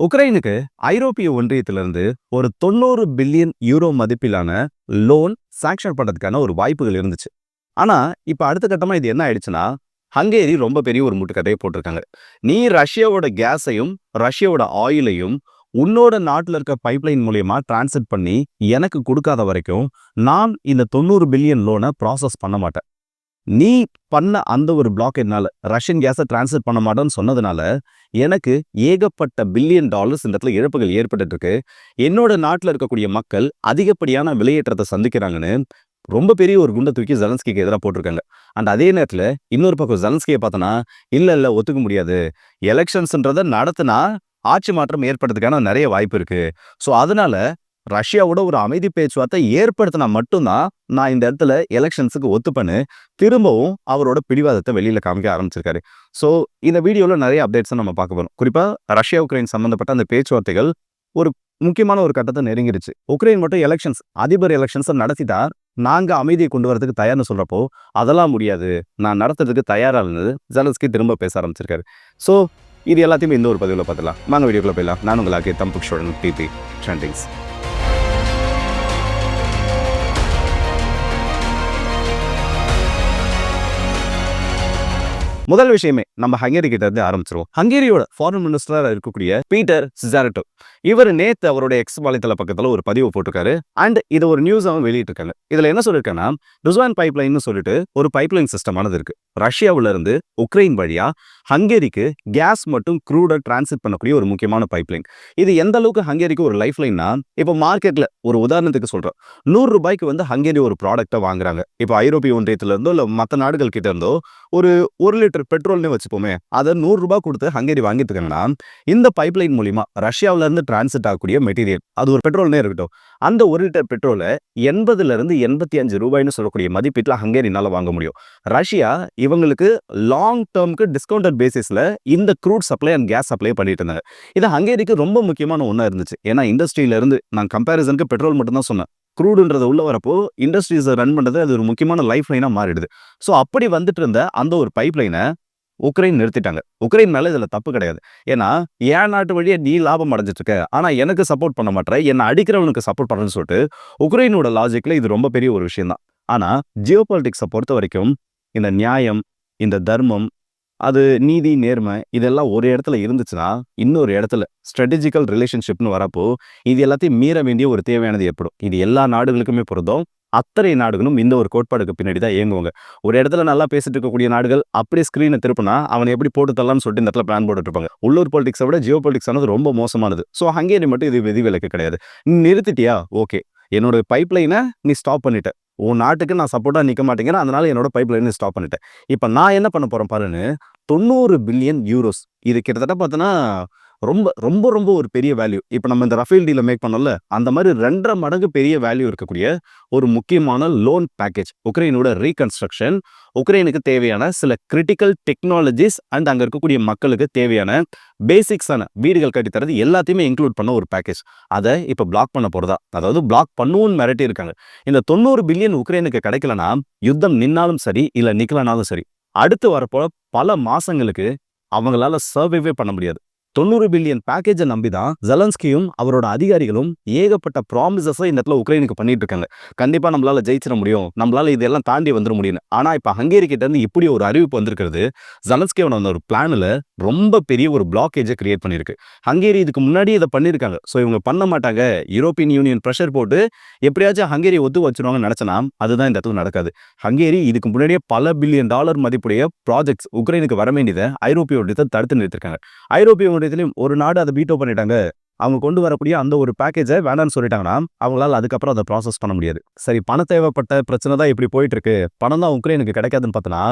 உக்ரைனுக்கு ஐரோப்பிய ஒன்றியத்திலிருந்து ஒரு 90 பில்லியன் யூரோ மதிப்பிலான லோன் சாங்ஷன் பண்றதுக்கான ஒரு வாய்ப்புகள் இருந்துச்சு. ஆனா, இப்ப அடுத்த கட்டமா இது என்ன ஆயிடுச்சுன்னா, ஹங்கேரி ரொம்ப பெரிய ஒரு முட்டுக்கட்டையை போட்டிருக்காங்க. நீ ரஷ்யாவோட கேஸையும், ரஷ்யாவோட ஆயிலையும் உன்னோட நாட்டுல இருக்க பைப்லைன் மூலியமா டிரான்ஸ்மிட் பண்ணி எனக்கு கொடுக்காத வரைக்கும், நான் இந்த 90 பில்லியன் லோனை ப்ராசஸ் பண்ண மாட்டேன். நீ பண்ண அந்த ஒரு பிளாக்கெட்னால ரஷ்யன் கேஸை டிரான்ஸ்ஃபர் பண்ண மாட்டேன்னு சொன்னதுனால எனக்கு ஏகப்பட்ட பில்லியன் டாலர்ஸ் இந்த இடத்துல இழப்புகள் ஏற்பட்டு இருக்கு. என்னோட நாட்டில் இருக்கக்கூடிய மக்கள் அதிகப்படியான விலையேற்றத்தை சந்திக்கிறாங்கன்னு ரொம்ப பெரிய ஒரு குண்டை தூக்கி ஜெலன்ஸ்கிக்கு எதிராக போட்டிருக்காங்க. அண்ட் அதே நேரத்தில் இன்னொரு பக்கம் ஜெலன்ஸ்கியை பார்த்தோன்னா இல்ல ஒத்துக்க முடியாது, எலெக்ஷன்ஸ்ன்றதை நடத்தினா ஆட்சி மாற்றம் ஏற்படுறதுக்கான நிறைய வாய்ப்பு இருக்கு. ஸோ அதனால ரஷ்யாவோட ஒரு அமைதி பேச்சுவார்த்தை ஏற்படுத்தினா மட்டும்தான் நான் இந்த இடத்துல எலெக்ஷன்ஸுக்கு ஒத்துப்பேன்னு திரும்பவும் அவரோட பிடிவாதத்தை வெளியில காமிக்க ஆரம்பிச்சிருக்காரு. ஸோ இந்த வீடியோவில் நிறைய அப்டேட்ஸை நம்ம பார்க்க போறோம். குறிப்பா ரஷ்யா உக்ரைன் சம்பந்தப்பட்ட அந்த பேச்சுவார்த்தைகள் ஒரு முக்கியமான ஒரு கட்டத்தை நெருங்கிடுச்சு. உக்ரைன் மட்டும் அதிபர் எலெக்ஷன்ஸை நடத்திட்டா நாங்க அமைதியை கொண்டு வரதுக்கு தயார்னு சொல்றப்போ அதெல்லாம் முடியாது, நான் நடத்துறதுக்கு தயாரா இருந்தது ஜெலன்ஸ்கி திரும்ப பேச ஆரம்பிச்சிருக்காரு. ஸோ இது எல்லாத்தையுமே இந்த ஒரு பதிவில் பார்த்துலாம். வாங்க வீடியோக்குள்ள போயிடலாம். நான் உங்களுக்கு தம்புக்ஷோடன் டிபி ட்ரெண்டிங்ஸ். முதல் விஷயமே நம்ம ஹங்கேரி கிட்ட இருந்து ஆரம்பிச்சிருவோம். ஹங்கேரியோட ஃபாரின் மினிஸ்டரா இருக்கக்கூடிய பீட்டர் சிசாரட்டோ இவர் நேத்து அவருடைய எக்ஸ் வலைத்தள பக்கத்துல ஒரு பதிவு போட்டிருக்காரு. அண்ட் இது ஒரு நியூஸாவும் வெளியிட்டிருக்காங்க. இதுல என்ன சொல்லிருக்கேன்னா, ருஸ்வான் பைப்லைன் சொல்லிட்டு ஒரு பைப்லைன் சிஸ்டமானது இருக்கு. ரஷ்யாவில இருந்து உக்ரைன் வழியா ஹங்கேரிக்கு கேஸ் மற்றும் க்ரூட டிரான்ஸ்மிட் பண்ணக்கூடிய ஒரு முக்கியமான பைப்லைன். இது எந்த அளவுக்கு ஹங்கேரிக்கு ஒரு லைஃப் லைன்னா, இப்போ மார்க்கெட்ல ஒரு உதாரணத்துக்கு சொல்றோம், ₹100 ஹங்கேரி ஒரு ப்ராடக்ட்டை வாங்குறாங்க. இப்போ ஐரோப்பிய ஒன்றியத்துல இருந்தோ இல்ல மற்ற நாடுகள் கிட்ட இருந்தோ ஒரு 1 லிட்டர் பெட்ரோல்னு வச்சுப்போமே, அதை ₹100 கொடுத்து ஹங்கேரி வாங்கிட்டு இருக்காங்கன்னா, இந்த பைப்லைன் மூலியமா ரஷ்யாவில இருந்து டிரான்சிட் ஆகக்கூடிய மெட்டீரியல், அது ஒரு பெட்ரோல்னே இருக்கட்டும், அந்த 1 லிட்டர் பெட்ரோலை ₹80 சொல்லக்கூடிய மதிப்பீட்டில் ஹங்கேரினால வாங்க முடியும். ரஷ்யா இவங்களுக்கு லாங் டேர்முக்கு டிஸ்கவுண்டட் பேசிஸ்ல இந்த crude supply and gas supply பண்ணிட்டு இருந்தாங்க. இது ஹங்கேரிக்கு ரொம்ப முக்கியமான ஒன்றா இருந்துச்சு. ஏன்னா இண்டஸ்ட்ரியில இருந்து நான் கம்பேரிசனுக்கு பெட்ரோல் மட்டும் தான் சொன்னேன். க்ரூடுன்றது உள்ள வரப்போ இண்டஸ்ட்ரீஸை ரன் பண்ணுறது அது ஒரு முக்கியமான லைஃப் லைனாக மாறிடுது. ஸோ அப்படி வந்துட்டு இருந்த அந்த ஒரு பைப் லைனை உக்ரைன் நிறுத்திட்டாங்க. உக்ரைன் மேலே இதில் தப்பு கிடையாது. ஏன்னா என் நாட்டு வழியே நீ லாபம் அடைஞ்சிட்டு இருக்க, ஆனால் எனக்கு சப்போர்ட் பண்ண மாட்டேற, என்னை அடிக்கிறவனுக்கு சப்போர்ட் பண்ணுறேன்னு சொல்லிட்டு உக்ரைனோட லாஜிக்கில் இது ரொம்ப பெரிய ஒரு விஷயம் தான். ஆனால் ஜியோ பாலிட்டிக்ஸை பொறுத்த வரைக்கும் இந்த நியாயம், இந்த தர்மம், அது நீதி, நேர்மை இதெல்லாம் ஒரு இடத்துல இருந்துச்சுன்னா இன்னொரு இடத்துல ஸ்ட்ராட்டஜிக்கல் ரிலேஷன்ஷிப்னு வரப்போ இது எல்லாத்தையும் மீற வேண்டிய ஒரு தேவையானது ஏற்படும். இது எல்லா நாடுகளுக்குமே பொருந்தும். அத்தனை நாடுகளும் இந்த ஒரு கோட்பாடுக்கு பின்னாடி தான் இயங்குவாங்க. ஒரு இடத்துல நல்லா பேசிட்டு இருக்கக்கூடிய நாடுகள் அப்படியே ஸ்கிரீனை திருப்பினா அவனை எப்படி போட்டு தரலாம்னு சொல்லிட்டு இந்த இடத்துல பிளான் போட்டுட்டு இருப்பாங்க. உள்ளூர் பாலிடிக்ஸை விட ஜியோ பாலிடிக்ஸ் ஆனது ரொம்ப மோசமானது. ஸோ ஹங்கேரி மட்டும் இது விதிவிலக்கு கிடையாது. நிறுத்திட்டியா, ஓகே, என்னோட பைப்லைனை நீ ஸ்டாப் பண்ணிட்ட, உன் நாட்டுக்கு நான் சப்போர்ட்டாக நிற்க மாட்டேங்கிறேன், அதனால என்னோட பைப்லைனை ஸ்டாப் பண்ணிட்டேன். இப்போ நான் என்ன பண்ண போறேன் பாருன்னு, 90 பில்லியன் யூரோஸ், இது கிட்டத்தட்ட பார்த்தோன்னா ரொம்ப ரொம்ப ரொம்ப ஒரு பெரிய வேல்யூ. இப்போ நம்ம இந்த ரஃபேல் டீலை மேக் பண்ணோம்ல, அந்த மாதிரி 2.5 மடங்கு பெரிய வேல்யூ இருக்கக்கூடிய ஒரு முக்கியமான லோன் பேக்கேஜ். உக்ரைனோட ரீகன்ஸ்ட்ரக்ஷன், உக்ரைனுக்கு தேவையான சில கிரிட்டிக்கல் டெக்னாலஜிஸ் அண்ட் அங்கே இருக்கக்கூடிய மக்களுக்கு தேவையான பேசிக்ஸான வீடுகள் கட்டித்தரது எல்லாத்தையுமே இன்க்ளூட் பண்ண ஒரு பேக்கேஜ். அதை இப்போ பிளாக் பண்ண போகிறதா, அதாவது பிளாக் பண்ணுவோன்னு மிரட்டி இருக்காங்க. இந்த 90 பில்லியன் உக்ரைனுக்கு கிடைக்கலனா யுத்தம் நின்னாலும் சரி, இல்லை நிக்கலனாலும் சரி, அடுத்து வரப்போ பல மாசங்களுக்கு அவங்களால சர்வைவே பண்ண முடியாது. 90 பில்லியன் பேக்கேஜை நம்பி தான் ஜெலன்ஸ்கியும் அவரோட அதிகாரிகளும் ஏகப்பட்ட ப்ராமிசஸை இந்த இடத்துல உக்ரைனுக்கு பண்ணிட்டு இருக்காங்க. கண்டிப்பா நம்மளால ஜெயிச்சிட முடியும், நம்மளால இதெல்லாம் தாண்டி வந்துட முடியும். ஆனா இப்ப ஹங்கேரி கிட்ட இருந்து இப்படி ஒரு அறிவிப்பு வந்திருக்கிறது ஜெலன்ஸ்கியோட அந்த ஒரு பிளான்ல ரொம்ப பெரிய ஒரு பிளாக்கேஜை கிரியேட் பண்ணிருக்கு. ஹங்கேரி இதுக்கு முன்னாடி இதை பண்ணியிருக்காங்க. ஸோ இவங்க பண்ண மாட்டாங்க, யூரோப்பியன் யூனியன் ப்ரெஷர் போட்டு எப்படியாச்சும் ஹங்கேரி ஒத்து வச்சிருவாங்கன்னு நினைச்சனா அதுதான் இந்த இடத்துல நடக்காது. ஹங்கேரி இதுக்கு முன்னாடியே பல பில்லியன் டாலர் மதிப்புடைய ப்ராஜெக்ட்ஸ் உக்ரைனுக்கு வர வேண்டியதை ஐரோப்பிய ஒன்றியத்தை தடுத்து நிறுத்திருக்காங்க. ஐரோப்பிய ஒன்றியத்திலும் ஒரு நாடு அதை வீட்டோ பண்ணிட்டாங்க. அவங்க கொண்டு வரக்கூடிய அந்த ஒரு பேக்கேஜை வேண்டாம்னு சொல்லிட்டாங்கன்னா அவங்களால அதுக்கப்புறம் அதை ப்ராசஸ் பண்ண முடியாது. சரி, பண தேவைப்பட்ட பிரச்சனை தான் இப்படி போயிட்டு இருக்கு, பணம் தான் உக்ரைனுக்கு கிடைக்காதுன்னு பார்த்தோன்னா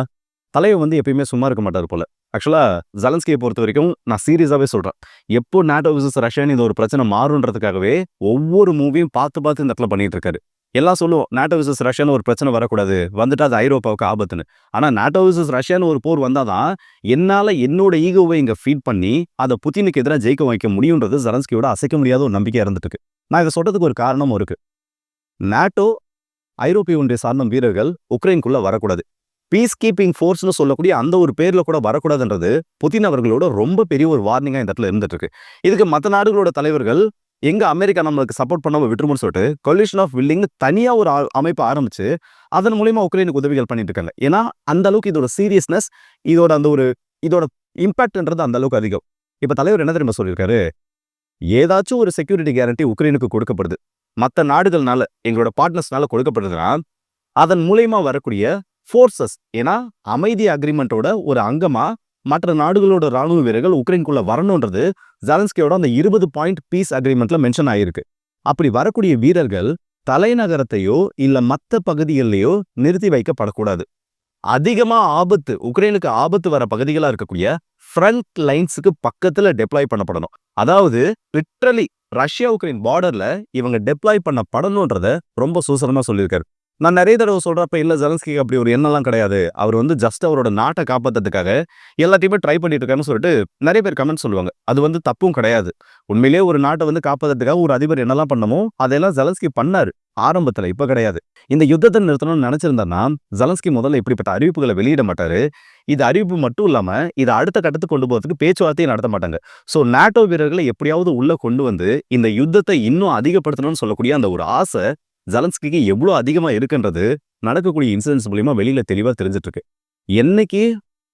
தலைவர் எப்பயுமே சும்மா இருக்க மாட்டார் போல. ஆக்சுவலா ஜெலன்ஸ்கியை பொறுத்த வரைக்கும் நான் சீரியஸாவே சொல்றேன், எப்போ நாட்டோ விசஸ் ரஷ்யான்னு இந்த ஒரு பிரச்சனை மாறுன்றதுக்காகவே ஒவ்வொரு மூவியும் பார்த்து இந்த இடத்துல பண்ணிட்டு இருக்காரு. எல்லாம் சொல்லுவோம் நாட்டோ விசஸ் ரஷ்யான்னு ஒரு பிரச்சனை வரக்கூடாது, வந்துட்டு அது ஐரோப்பாவுக்கு ஆபத்துன்னு. ஆனால் நாட்டோ விசஸ் ரஷ்யான்னு ஒரு போர் வந்தாதான் என்னால் என்னோட ஈகோவை இங்கே ஃபீட் பண்ணி அதை புதினுக்கு எதிராக ஜெயிக்க வைக்க முடியுன்றது ஜெலன்ஸ்கியோட அசைக்க முடியாத ஒரு நம்பிக்கை இருந்துட்டு இருக்கு. நான் இதை சொல்றதுக்கு ஒரு காரணமும் இருக்கு. நாட்டோ ஐரோப்பிய ஒன்றிய சார்ந்த வீரர்கள் உக்ரைனுக்குள்ள வரக்கூடாது. பீஸ் கீப்பிங் ஃபோர்ஸ்னு சொல்லக்கூடிய அந்த ஒரு பேர்ல கூட வரக்கூடாதுன்றது புதின் அவர்களோட ரொம்ப பெரிய ஒரு வார்னிங்கா இந்த இடத்துல இருந்துட்டு இருக்கு. இதுக்கு மற்ற நாடுகளோட தலைவர்கள் எங்க அமெரிக்கா நம்மளுக்கு சப்போர்ட் பண்ணாம விட்டுருமோன்னு சொல்லிட்டு கொலிஷன் ஆஃப் வில்லிங் தனியா ஒரு அமைப்பு ஆரம்பிச்சு அதன் மூலியமா உக்ரைனுக்கு உதவிகள் பண்ணிட்டு இருக்காங்க. ஏன்னா அந்த அளவுக்கு இதோட சீரியஸ்னஸ், இதோட இம்பாக்ட்ன்றது அந்த அளவுக்கு அதிகம். இப்ப தலைவர் என்ன தெரியுமா சொல்லியிருக்காரு, ஏதாச்சும் ஒரு செக்யூரிட்டி கேரண்டி உக்ரைனுக்கு கொடுக்கப்படுது, மற்ற நாடுகள்னால எங்களோட பார்ட்னர்ஸ்னால கொடுக்கப்படுதுன்னா அதன் மூலியமா வரக்கூடிய ஃபோர்சஸ், ஏன்னா அமைதி அக்ரிமெண்டோட ஒரு அங்கமா மற்ற நாடுகளோட ராணுவ வீரர்கள் உக்ரைனுக்குள்ள வரணும்ன்றது ஜெலன்ஸ்கியோட அந்த 20 பாயிண்ட் பீஸ் அக்ரிமெண்ட்ல மென்ஷன் ஆயிருக்கு. அப்படி வரக்கூடிய வீரர்கள் தலைநகரத்தையோ இல்ல மற்ற பகுதிகளிலேயோ நிறுத்தி வைக்கப்படக்கூடாது. அதிகமா ஆபத்து, உக்ரைனுக்கு ஆபத்து வர பகுதிகளா இருக்கக்கூடிய ஃப்ரண்ட் லைன்ஸுக்கு பக்கத்துல டெப்ளாய் பண்ணப்படணும். அதாவது லிட்டரலி ரஷ்யா உக்ரைன் பார்டர்ல இவங்க டெப்ளாய் பண்ணப்படணும்ன்றத ரொம்ப சூசகமா சொல்லியிருக்காரு. நான் நிறைய தடவை சொல்றப்ப இல்ல ஜெலன்ஸ்கிக்கு அப்படி ஒரு எண்ணம்லாம் கிடையாது, அவர் வந்து ஜஸ்ட் அவரோட நாட்டை காப்பாத்துறதுக்காக எல்லாத்தையுமே ட்ரை பண்ணிட்டு இருக்காருன்னு சொல்லிட்டு நிறைய பேர் கமெண்ட் சொல்லுவாங்க. அது வந்து தப்பும் கிடையாது. உண்மையிலேயே ஒரு நாட்டை வந்து காப்பாத்துறதுக்காக ஒரு அதிபர் என்னெல்லாம் பண்ணமோ அதெல்லாம் ஜெலன்ஸ்கி பண்ணாரு ஆரம்பத்துல, இப்ப கிடையாது. இந்த யுத்தத்தை நிறுத்தணும்னு நினைச்சிருந்தாருன்னா ஜெலன்ஸ்கி முதல்ல இப்படிப்பட்ட அறிவிப்புகளை வெளியிட மாட்டாரு. இது அறிவிப்பு மட்டும் இல்லாம இதை அடுத்த கட்டத்துக்கு கொண்டு போறதுக்கு பேச்சுவார்த்தையை நடத்த மாட்டாங்க. சோ நாட்டோ வீரர்களை எப்படியாவது உள்ள கொண்டு வந்து இந்த யுத்தத்தை இன்னும் அதிகப்படுத்தணும்னு சொல்லக்கூடிய அந்த ஒரு ஆசை ஜெலன்ஸ்கிக்கு எவ்வளவு அதிகமா இருக்குன்றது நடக்கக்கூடிய இன்சிடென்ட்ஸ் மூலியமா வெளியில தெளிவா தெரிஞ்சிட்டு இருக்கு. என்னைக்கு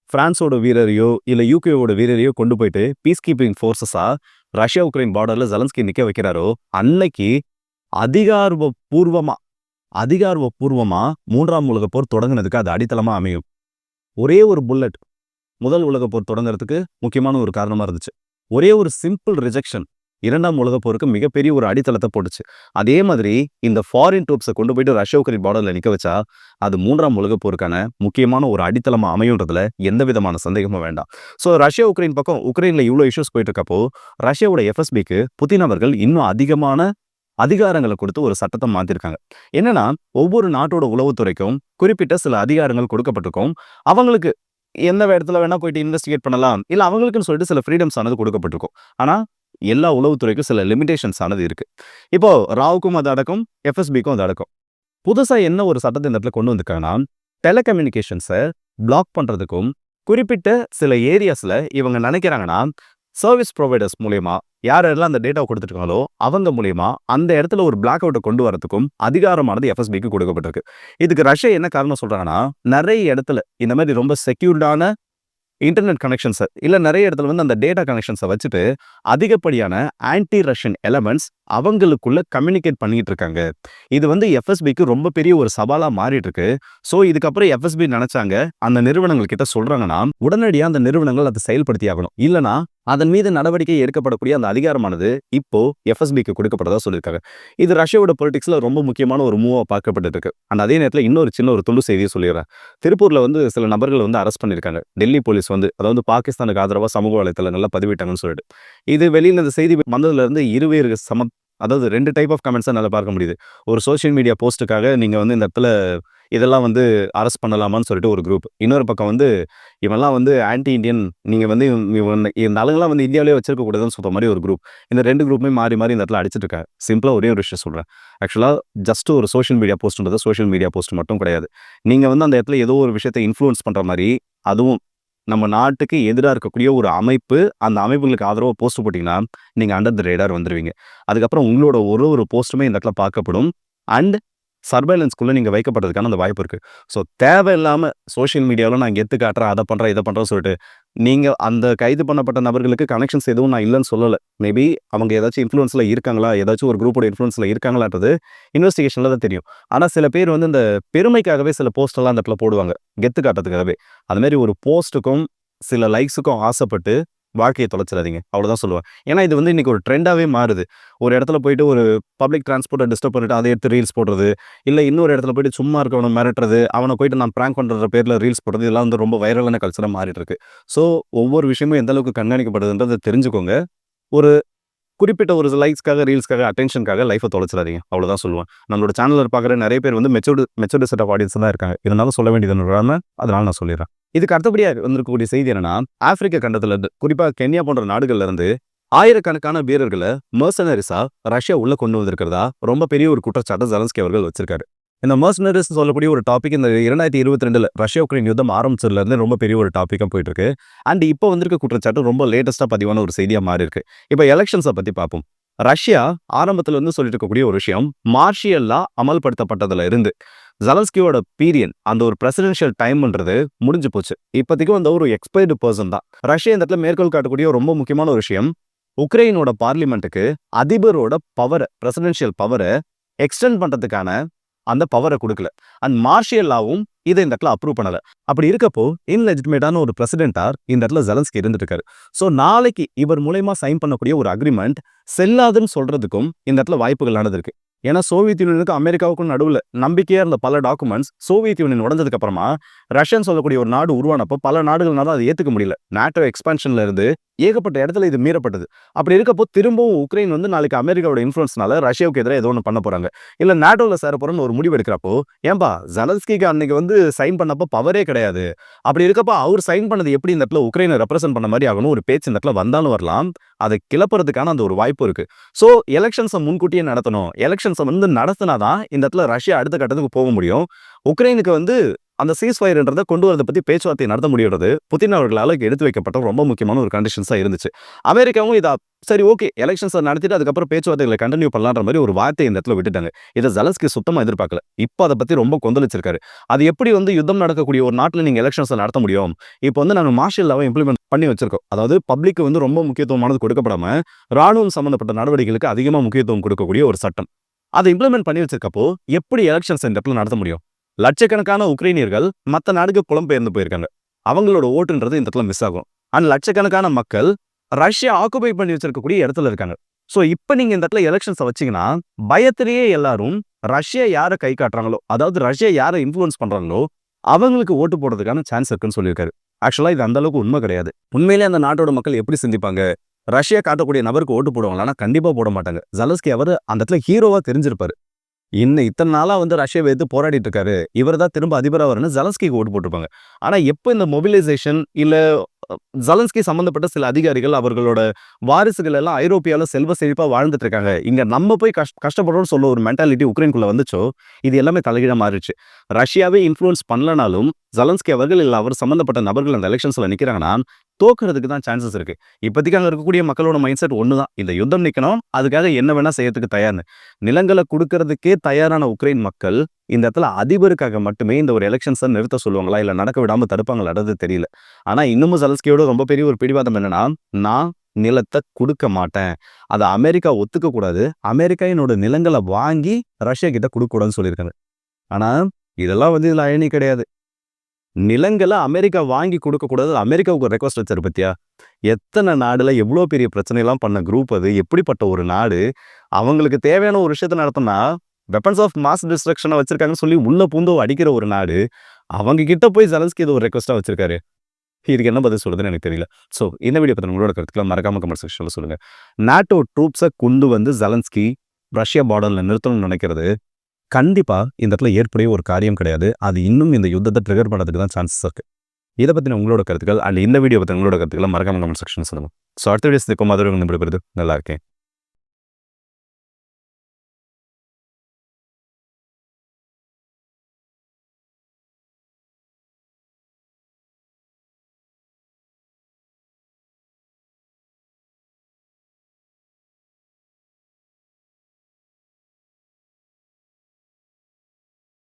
பிரான்ஸோட வீரரையோ இல்ல யூகேவோட வீரரையோ கொண்டு போயிட்டு பீஸ் கீப்பிங் ஃபோர்ஸஸா ரஷ்யா உக்ரைன் பார்டர்ல ஜெலன்ஸ்கி நிக்க வைக்கிறாரோ அன்னைக்கு அதிகாரப்பூர்வமா அதிகாரப்பூர்வமா 3ஆம் உலகப் போர் தொடங்குனதுக்கு அது அடித்தளமா அமையும். ஒரே ஒரு புல்லட் முதல் உலகப் போர் தொடங்குறதுக்கு முக்கியமான ஒரு காரணமா இருந்துச்சு. ஒரே ஒரு சிம்பிள் ரிஜெக்ஷன் 2ஆம் உலகப் போருக்கு மிகப்பெரிய ஒரு அடித்தளத்தை போட்டுச்சு. அதே மாதிரி இந்த ஃபாரின் ட்ரூப்ஸை கொண்டு போயிட்டு ரஷ்யா உக்ரைன் பார்டர்ல நிக்க வச்சா அது 3ஆம் உலகப் போருக்கான முக்கியமான ஒரு அடித்தளமா அமையுன்றதுல எந்த விதமான சந்தேகமும் வேண்டாம். ஸோ ரஷ்யா உக்ரைன் பக்கம் உக்ரைன்ல இவ்வளோ இஷ்யூஸ் போயிட்டு இருக்கப்போ ரஷ்யாவோட எஃப்எஸ்பிக்கு புதின் அவர்கள் இன்னும் அதிகமான அதிகாரங்களை கொடுத்து ஒரு சட்டத்தை மாத்திருக்காங்க. என்னன்னா ஒவ்வொரு நாட்டோட உளவுத்துறைக்கும் குறிப்பிட்ட சில அதிகாரங்கள் கொடுக்கப்பட்டிருக்கும். அவங்களுக்கு எந்த இடத்துல வேணா போயிட்டு இன்வெஸ்டிகேட் பண்ணலாம், இல்ல அவங்களுக்குன்னு சொல்லிட்டு சில ஃப்ரீடம்ஸ் ஆனது கொடுக்கப்பட்டிருக்கும். ஆனா எல்லா உளவுத்துறைக்கும் சில லிமிடேஷன்ஸ் ஆனது இருக்கு. இப்போ ராவுக்கும் அது அடக்கும், எஃப்எஸ்பிக்கும் அது அடக்கும். புதுசா என்ன ஒரு சட்டத்தை இந்த இடத்துல கொண்டு வந்திருக்காங்கன்னா டெலிகம்யூனிகேஷன்ஸை பிளாக் பண்றதுக்கும் குறிப்பிட்ட சில ஏரியாஸ்ல இவங்க நினைக்கிறாங்கன்னா சர்வீஸ் ப்ரொவைடர்ஸ் மூலியமா யாரெல்லாம் அந்த டேட்டா கொடுத்துருக்காங்களோ அவங்க மூலியமா அந்த இடத்துல ஒரு பிளாக் அவுட்டை கொண்டு வரதுக்கும் அதிகாரமானது எஃப்எஸ்பிக்கு கொடுக்கப்பட்டிருக்கு. இதுக்கு ரஷ்யா என்ன காரணம் சொல்றாங்கன்னா நிறைய இடத்துல இந்த மாதிரி ரொம்ப செக்யூர்டான இன்டர்நெட் கனெக்ஷன்ஸை இல்லை நிறைய இடத்துல வந்து அந்த டேட்டா கனெக்ஷன்ஸை வச்சுட்டு அதிகப்படியான ஆன்டி ரஷ்யன் எலமெண்ட்ஸ் அவங்களுக்குள்ள கம்யூனிகேட் பண்ணிட்டு இருக்காங்க. இது வந்து எஃப்எஸ்பிக்கு ரொம்ப பெரிய ஒரு சவாலா மாறிட்டு இருக்கு. ஸோ இதுக்கப்புறம் எஃப்எஸ்பி நினைச்சாங்க அந்த நிறுவனங்கள் கிட்ட சொல்றாங்கன்னா உடனடியாக அந்த நிறுவனங்கள் அதை செயல்படுத்தி ஆகணும், இல்லைனா அதன் மீது நடவடிக்கை எடுக்கப்படக்கூடிய அந்த அதிகாரமானது இப்போ எஃப்எஸ்பிக்கு கொடுக்கப்பட்டதா சொல்லியிருக்காங்க. இது ரஷ்யாவோட பொலிட்டிக்ஸ்ல ரொம்ப முக்கியமான ஒரு மூவா பார்க்கப்பட்டு இருக்கு. அண்ட் அதே நேரத்தில் இன்னொரு சின்ன ஒரு துண்டு செய்தியை சொல்லிடுறேன். திருப்பூர்ல வந்து சில நபர்கள் வந்து அரெஸ்ட் பண்ணியிருக்காங்க. டெல்லி போலீஸ் வந்து அதாவது பாகிஸ்தானுக்கு ஆதரவா சமூக வலைத்தளங்கள்ல பதிவிட்டாங்கன்னு சொல்லிட்டு இது வெளியில இந்த செய்தி வந்ததுல இருந்து இருவேறு அதாவது 2 டைப் ஆஃப் கமெண்ட்ஸை நல்லா பார்க்க முடியுது. ஒரு சோஷியல் மீடியா போஸ்ட்டுக்காக நீங்க வந்து இந்த இடத்துல இதெல்லாம் வந்து அரெஸ்ட் பண்ணலாமான்னு சொல்லிட்டு ஒரு குரூப், இன்னொரு பக்கம் வந்து இவெல்லாம் வந்து ஆன்டி இண்டியன், நீங்க வந்து இந்த ஆளுங்கெல்லாம் வந்து இந்தியாவிலே வச்சிருக்க கூடாதுன்னு சொல்ற மாதிரி ஒரு குரூப். இந்த 2 குரூப்புமே மாறி மாறி இந்த இடத்துல அடிச்சிட்டு இருக்காங்க. சிம்பிளா ஒரே ஒரு விஷயம் சொல்றேன். ஆக்சுவலா ஜஸ்ட் ஒரு சோஷியல் மீடியா போஸ்ட்ன்றது சோஷியல் மீடியா போஸ்ட் மட்டும் கிடையாது. நீங்க வந்து அந்த இடத்துல ஏதோ ஒரு விஷயத்தை இன்ஃப்ளூயன்ஸ் பண்ற மாதிரி, அதுவும் நம்ம நாட்டுக்கு எதிராக இருக்கக்கூடிய ஒரு அமைப்பு, அந்த அமைப்புகளுக்கு ஆதரவாக போஸ்ட் போட்டிங்கன்னா நீங்கள் அண்டர் த ரேடார் வந்துடுவீங்க. அதுக்கப்புறம் உங்களோட ஒரு போஸ்ட்டுமே இந்த இடத்துல பார்க்கப்படும் அண்ட் சர்வைலன்ஸ்குள்ளே நீங்கள் வைக்கப்படுறதுக்கான அந்த வாய்ப்பு இருக்குது. ஸோ தேவையில்லாமல் சோஷியல் மீடியாவில் நான் எத்து காட்டுறேன், அதை பண்ணுறேன், இதை பண்ணுறேன்னு சொல்லிட்டு நீங்கள் அந்த கைது பண்ணப்பட்ட நபர்களுக்கு கனெக்ஷன்ஸ் எதுவும் நான் இல்லைன்னு சொல்லலை. மேபி அவங்க ஏதாச்சும் இன்ஃப்ளூன்ஸில் இருக்காங்களா, ஏதாச்சும் ஒரு குரூப்போட இன்ஃப்ளூன்ஸில் இருக்காங்களான்றது இன்வெஸ்டிகேஷனில் தான் தெரியும். ஆனால் சில பேர் வந்து இந்த பெருமைக்காகவே சில போஸ்டெல்லாம் அந்த இடத்துல போடுவாங்க, கெத்து காட்டுறதுக்காகவே. அதுமாரி ஒரு போஸ்ட்டுக்கும் சில லைக்ஸுக்கும் ஆசைப்பட்டு வாழ்க்கையை தொலைச்சிடாதீங்க, அவ்வளோதான் சொல்லுவேன். ஏன்னா இது வந்து இன்னைக்கு ஒரு ட்ரெண்டாகவே மாறுது. ஒரு இடத்துல போயிட்டு ஒரு பப்ளிக் டிரான்ஸ்போர்ட்டை டிஸ்டர்ப் பண்ணிட்டு அதை எடுத்து ரீல்ஸ் போடுறது, இல்லை இன்னொரு இடத்துல போயிட்டு சும்மா இருக்கவனை மிரட்டுறது, அவனை போயிட்டு நான் ப்ராங்க் பண்ணுற பேரில் ரீல்ஸ் போடுறது, இதெல்லாம் வந்து ரொம்ப வைரலான கல்ச்சராக மாறிட்டு இருக்கு. ஸோ ஒவ்வொரு விஷயமும் எந்த அளவுக்கு கண்காணிக்கப்படுதுன்றதை தெரிஞ்சுக்கோங்க. ஒரு குறிப்பிட்ட ஒரு லைக்ஸ்க்காக, ரீல்ஸ்க்காக, அட்டென்ஷனுக்காக லைஃபை தொலைச்சிடாதீங்க, அவ்வளோதான் சொல்லுவேன். நம்மளோட சேனலில் பார்க்குற நிறைய பேர் வந்து மெச்சூர்டு செட் ஆஃப் ஆடியன்ஸ் தான் இருக்காங்க. இருந்தாலும் சொல்ல வேண்டியதுன்னு அதனால நான் சொல்லிடுறேன். இதுக்கு அடுத்தபடியாக வந்திருக்கக்கூடிய செய்தி என்னன்னா, ஆப்பிரிக்க கண்டத்துல இருந்து குறிப்பாக கென்யா போன்ற நாடுகள்ல இருந்து ஆயிரக்கணக்கான வீரர்களை மெர்சனரிஸா ரஷ்யா உள்ள கொண்டு வந்திருக்கிறதா ரொம்ப பெரிய ஒரு குற்றச்சாட்டு ஜெலன்ஸ்கி அவர்கள் வச்சிருக்காரு. இந்த மர்சனரிஸ் சொல்லக்கூடிய ஒரு டாபிக் இந்த 2022 ரஷ்யா உக்ரைன் யுத்தம் ஆரம்பிச்சதுல இருந்து ரொம்ப பெரிய ஒரு டாபிக்கா போயிட்டு இருக்கு. அண்ட் இப்போ வந்திருக்க குற்றச்சாட்டு ரொம்ப லேட்டஸ்டா பதிவான ஒரு செய்தியா மாறி இருக்கு. இப்போ எலெக்ஷன்ஸை பத்தி பார்ப்போம். ரஷ்யா ஆரம்பத்துல இருந்து சொல்லிட்டு இருக்கக்கூடிய ஒரு விஷயம், மார்ஷியல் லா அமல்படுத்தப்பட்டதுல இருந்து ஜெலன்ஸ்கியோட பீரியட் அந்த ஒரு பிரசிடென்ஷியல் டைம்ன்றது முடிஞ்சு போச்சு. இப்போதைக்கு அந்த ஒரு எக்ஸ்பைர்டு பர்சன் தான். ரஷ்யா இந்த இடத்துல மேற்கோள் காட்டக்கூடிய ரொம்ப முக்கியமான ஒரு விஷயம், உக்ரைனோட பார்லிமெண்ட்டுக்கு அதிபரோட பவர் பிரசிடென்ஷியல் பவரை எக்ஸ்டெண்ட் பண்றதுக்கான அந்த பவரை கொடுக்கல. அண்ட் மார்ஷியல் லாவும் இதை இந்த இடத்துல அப்ரூவ் பண்ணல. அப்படி இருக்கப்போ இன்லெஜிட்டிமேட்டான ஒரு பிரசிடென்டா இந்த இடத்துல ஜெலன்ஸ்கி இருந்துட்டு இருக்காரு. ஸோ நாளைக்கு இவர் மூலயமா சைன் பண்ணக்கூடிய ஒரு அக்ரிமெண்ட் செல்லாதுன்னு சொல்றதுக்கும் இந்த இடத்துல வாய்ப்புகள் நடந்திருக்கு. ஏன்னா சோவியத் யூனியனுக்கும் அமெரிக்காவுக்கும் நடுவில் நம்பிக்கையா இருந்த பல டாக்குமெண்ட்ஸ் சோவியத் யூனியன் உடஞ்சதுக்கு அப்புறமா ரஷ்யன் சொல்லக்கூடிய ஒரு நாடு உருவானப்போ பல நாடுகள்னால அதை ஏத்துக்க முடியல. நாட்டோ எக்ஸ்பான்ஷன்ல இருந்து ஏகப்பட்ட இடத்துல இது மீறப்பட்டது. அப்படி இருக்கப்போ திரும்பவும் உக்ரைன் வந்து நாளைக்கு அமெரிக்காவோட இன்ஃபுளுன்ஸ்னால ரஷ்யாவுக்கு எதிராக ஏதோ ஒன்று பண்ண போறாங்க, இல்ல நாட்டோல சேர போறோம்னு ஒரு முடிவு எடுக்கிறப்போ, ஏன்பா ஜெலன்ஸ்கிக்கு அன்னைக்கு வந்து சைன் பண்ணப்போ பவரே கிடையாது. அப்படி இருக்கப்போ அவர் சைன் பண்ணது எப்படி இந்த இடத்துல உக்ரைனை ரெப்ரசென்ட் பண்ண மாதிரி ஆகணும் ஒரு பேச்சு இந்த இடத்துல வந்தாலும் வரலாம். அதை கிளப்புறதுக்கான அந்த ஒரு வாய்ப்பு இருக்கு. ஸோ எலெக்ஷன்ஸை முன்கூட்டியே நடத்தணும். எலெக்ஷன்ஸை வந்து நடத்தினாதான் இந்த இடத்துல ரஷ்யா அடுத்த கட்டத்துக்கு போக முடியும். உக்ரைனுக்கு வந்து அந்த சீஸ்ஃபயர்ன்றதை கொண்டு வரதை பத்தி பேச்சுவார்த்தை நடத்த முடியுறது புதின் அவர்களால் எடுத்து வைக்கப்பட்ட ரொம்ப முக்கியமான ஒரு கண்டிஷன்ஸா இருந்துச்சு. அமெரிக்காவும் இதை சரி ஓகே எலெக்ஷன்ஸை நடத்திட்டு அதுக்கப்புறம் பேச்சுவார்த்தைகளை கண்டினியூ பண்ணலான்ற மாதிரி ஒரு வார்த்தை இந்த இடத்துல விட்டுட்டாங்க. இதை ஜெலன்ஸ்கி சுத்தமா எதிர்பார்க்கல. இப்போ அதை பத்தி ரொம்ப கொந்தளிச்சிருக்காரு. அது எப்படி வந்து யுத்தம் நடக்கக்கூடிய ஒரு நாட்டில் நீங்க எலெக்ஷன்ஸை நடத்த முடியும்? இப்போ வந்து நாங்கள் மார்ஷியல் லாவை இம்ப்ளிமெண்ட் பண்ணி வச்சிருக்கோம். அதாவது பப்ளிக் வந்து ரொம்ப முக்கியத்துவமானது கொடுக்கப்படாம ராணுவம் சம்பந்தப்பட்ட நடவடிக்கைகளுக்கு அதிகமாக முக்கியத்துவம் கொடுக்கக்கூடிய ஒரு சட்டம். அதை இம்ப்ளிமெண்ட் பண்ணி வச்சிருக்கப்போ எப்படி எலெக்ஷன்ஸ் இந்த இடத்துல நடத்த முடியும்? லட்சக்கணக்கான உக்ரைனியர்கள் மற்ற நாடுக்கு புலம்பெயர்ந்து போயிருக்காங்க. அவங்களோட ஓட்டுன்றது இந்த இடத்துல மிஸ் ஆகும். அண்ட் லட்சக்கணக்கான மக்கள் ரஷ்யா ஆக்குபை பண்ணி வச்சிருக்கக்கூடிய இடத்துல இருக்காங்க. ஸோ இப்போ நீங்க இந்த இடத்துல எலெக்ஷன்ஸை வச்சீங்கன்னா பயத்திலேயே எல்லாரும் ரஷ்யா யாரை கை காட்டுறாங்களோ, அதாவது ரஷ்யா யாரை இன்ஃப்ளூயன்ஸ் பண்றாங்களோ அவங்களுக்கு ஓட்டு போடுறதுக்கான சான்ஸ் இருக்குன்னு சொல்லியிருக்காரு. ஆக்சுவலா இது அந்த அளவுக்கு உண்மை கிடையாது. உண்மையிலே அந்த நாட்டோட மக்கள் எப்படி சிந்திப்பாங்க? ரஷ்யா காட்டக்கூடிய நபருக்கு ஓட்டு போடுவாங்களா? கண்டிப்பா போட மாட்டாங்க. ஜெலன்ஸ்கி அவர் அந்த இடத்துல ஹீரோவா தெரிஞ்சிருப்பாரு. இன்னும் இத்தனை நாளா வந்து ரஷ்யாவை எதிர்த்து போராடிட்டு இருக்காரு, இவர் தான் திரும்ப அதிபரா வரணும்னு ஜெலன்ஸ்கிக்கு ஓட்டு போட்டிருப்பாங்க. ஆனா எப்போ இந்த மொபிலைசேஷன் இல்ல ஜெலன்ஸ்கி சம்பந்தப்பட்ட சில அதிகாரிகள் அவர்களோட வாரிசுகள் எல்லாம் ஐரோப்பியால செல்வ செழிப்பா வாழ்ந்துட்டு இருக்காங்க, இங்க நம்ம போய் கஷ்டப்படுறோம்னு சொல்ல ஒரு மென்டாலிட்டி உக்ரைனுக்குள்ள வந்துச்சோ, இது எல்லாமே தலைகீழா மாறிடுச்சு. ரஷ்யாவே இன்ஃப்ளூயன்ஸ் பண்ணலனாலும் ஜெலன்ஸ்கி அவர்கள் இல்ல அவர் சம்பந்தப்பட்ட நபர்கள் அந்த எலெக்ஷன்ஸ்ல நிக்கிறாங்கன்னா தோக்குறதுக்கு தான் சான்சஸ் இருக்கு. இப்போதைக்கு அங்க இருக்கக்கூடிய மக்களோட மைண்ட் செட் ஒண்ணுதான், இந்த யுத்தம் நிக்கணும், அதுக்காக என்ன வேணா செய்யறதுக்கு தயார்னு. நிலங்களை கொடுக்கறதுக்கே தயாரான உக்ரைன் மக்கள் இந்த இடத்துல அதிபருக்காக மட்டுமே இந்த ஒரு எலெக்ஷன்ஸை நிறுத்த சொல்லுவாங்களா இல்ல நடக்க விடாம தடுப்பாங்களான்றது தெரியல. ஆனா இன்னமும் ஜெலன்ஸ்கியோட ரொம்ப பெரிய ஒரு பிடிவாதம் என்னன்னா, நான் நிலத்தை கொடுக்க மாட்டேன், அதை அமெரிக்கா ஒத்துக்க கூடாது, அமெரிக்கா என்னோட நிலங்களை வாங்கி ரஷ்யா கிட்ட கொடுக்க கூடாதுன்னு சொல்லியிருக்காங்க. ஆனா இதெல்லாம் வந்து இதுல அயனி கிடையாது. நிலங்களை அமெரிக்கா வாங்கி கொடுக்க கூடாது, அமெரிக்காவுக்கு ரெக்வஸ்ட் வச்சாரு பத்தியா? எத்தனை நாடுல எவ்வளவு பெரிய பிரச்சனை எல்லாம் பண்ண குரூப் அது, எப்படிப்பட்ட ஒரு நாடு. அவங்களுக்கு தேவையான ஒரு விஷயத்த நடத்தினா வெப்பன்ஸ் ஆஃப் மாஸ் டிஸ்ட்ரக்ஷனை வச்சிருக்காங்கன்னு சொல்லி உள்ள பூந்தோ அடிக்கிற ஒரு நாடு, அவங்க கிட்ட போய் ஜெலன்ஸ்கி இது ஒரு ரெக்வஸ்டா வச்சிருக்காரு. இதுக்கு என்ன பதில் சொல்றதுன்னு எனக்கு தெரியல. ஸோ இந்த வீடியோ பத்தி உங்களோட கருத்துக்களை மறக்காம கமெண்ட் செக்ஷன்ல சொல்லுங்க. நாட்டோ ட்ரூப்ஸை கொண்டு வந்து ஜெலன்ஸ்கி ரஷ்யா பார்டர்ல நிறுத்தணும்னு நினைக்கிறது கண்டிப்பா இந்த இடத்துல ஏற்புடைய ஒரு காரியம் கிடையாது. அது இன்னும் இந்த யுத்தத்தை ட்ரிகர் பண்ணுறதுக்கு தான் சான்சஸ் இருக்கு. இதை பத்தின உங்களோட கருத்துக்கள் அண்ட் இந்த வீடியோ பத்தி உங்களோட கருத்துக்களை மறக்காம கமெண்ட் செக்ஷன் சொல்லுங்க. ஸோ அடுத்த வீடியோஸ் இருக்கும் மாதிரி நல்லா இருக்கேன்.